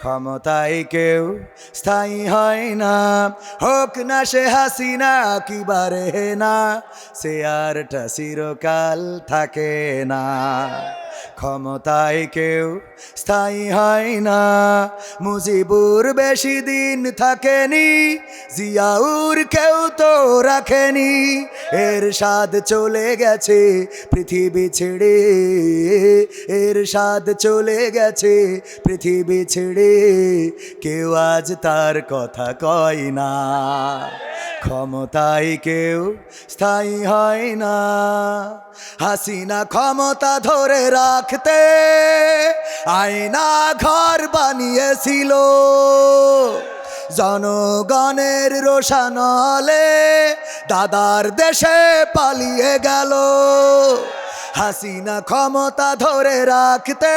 ক্ষমতায় কেউ স্থায়ী হয় না, হোক না সে হাসিনা কি বারে না, সে আরটা চিরকাল থাকে না। ক্ষমতায় কেউ স্থায়ী হয় না, মুজিবুর বেশি দিন থাকেনি, জিয়াউর কেউ তো রাখেনি। এরশাদ চলে গেছে পৃথিবী ছেড়ে, এরশাদ চলে গেছে পৃথিবী ছেড়ে, কেউ আজ তার কথা কয় না। ক্ষমতায় কেউ স্থায়ী হয় না। হাসিনা ক্ষমতা ধরে রাখতে আয়না ঘর বানিয়েছিল, জনগণের রোশানলে দাদার দেশে পালিয়ে গেল। হাসিনা ক্ষমতা ধরে রাখতে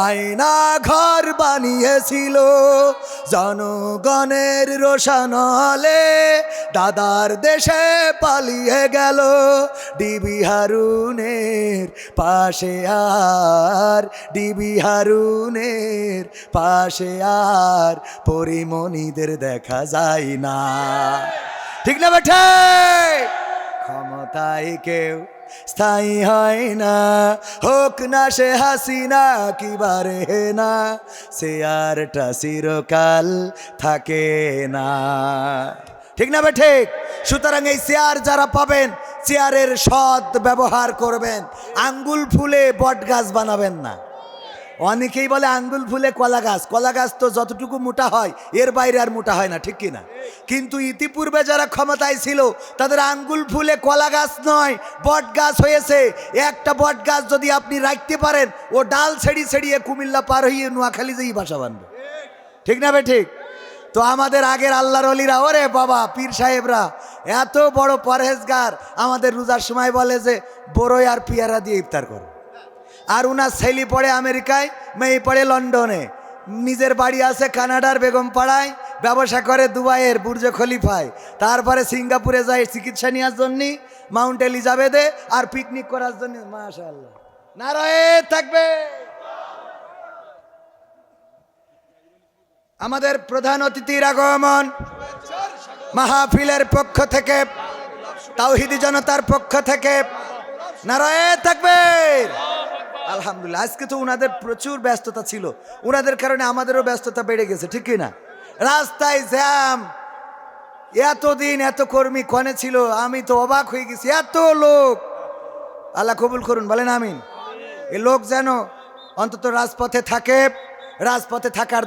আয়না ঘর বানিয়েছিল, জনগণের রোশানলে দাদার দেশে পালিয়ে গেল। ডিবি হারুনের পাশে আর, ডিবি হারুনের পাশে আর পরিমণিদের দেখা যায় না। ঠিক না বেঠে? ক্ষমতায় কেউ স্থায়ী হয় না, হোক না সে হাসিনা কি বারে না, সে আরটা চিরকাল থাকে না। ঠিক না ঠিক? সুতরাং এই চেয়ার যারা পাবেন, চেয়ারের সৎ ব্যবহার করবেন, আঙ্গুল ফুলে বট গাছ বানাবেন না। অনেকেই বলে আঙ্গুল ফুলে কলা গাছ, কলা গাছ তো যতটুকু মোটা হয় এর বাইরে আর মোটা হয় না, ঠিক কিনা? কিন্তু ইতিপূর্বে যারা ক্ষমতায় ছিল তাদের আঙ্গুল ফুলে কলা গাছ নয়, বট গাছ হয়েছে। একটা বট গাছ যদি আপনি রাখতে পারেন, ও ডাল ছেড়িয়ে ছেড়িয়ে কুমিল্লা পার হয়ে নোয়াখালী যেই বাসা বাঁধবে। ঠিক না ঠিক? তো আমাদের আগের আল্লাহর ওলিরা, ওরে বাবা পীর সাহেবরা এত বড় পরহেজগার, আমাদের রোজার সময় বলে যে বড়ই আর পিয়ারা দিয়ে ইফতার করো। আর উনার ছেলে পড়ে আমেরিকায়, মেয়ে পড়ে লন্ডনে, নিজের বাড়ি আছে কানাডার বেগম পাড়ায়, ব্যবসা করে দুবাইয়ের বুর্জ খলিফায়, তারপরে সিঙ্গাপুরে যায় চিকিৎসা নেওয়ার জন্য, মাউন্ট এলিজাবেথে, আর পিকনিক করার জন্য। মাশাআল্লাহ, নারায়ে থাকবে। আমাদের প্রধান অতিথির আগমন মাহফিলের পক্ষ থেকে, তাওহীদি জনতার পক্ষ থেকে নারায়ে থাকবে। আলহামদুলিল্লাহ, আজকে তো উনাদের প্রচুর ব্যস্ততা ছিল, উনাদের কারণে আমাদেরও ব্যস্ততা বেড়ে গেছে, ঠিক কিনা? রাস্তায় জ্যাম, এতদিন এত কর্মী কনে ছিল, আমি তো অবাক হয়ে গেছি, এত লোক। আল্লাহ কবুল করুন, বলেন আমিন। এই লোক যেন অন্তত রাজপথে থাকে, রাজপথে থাকার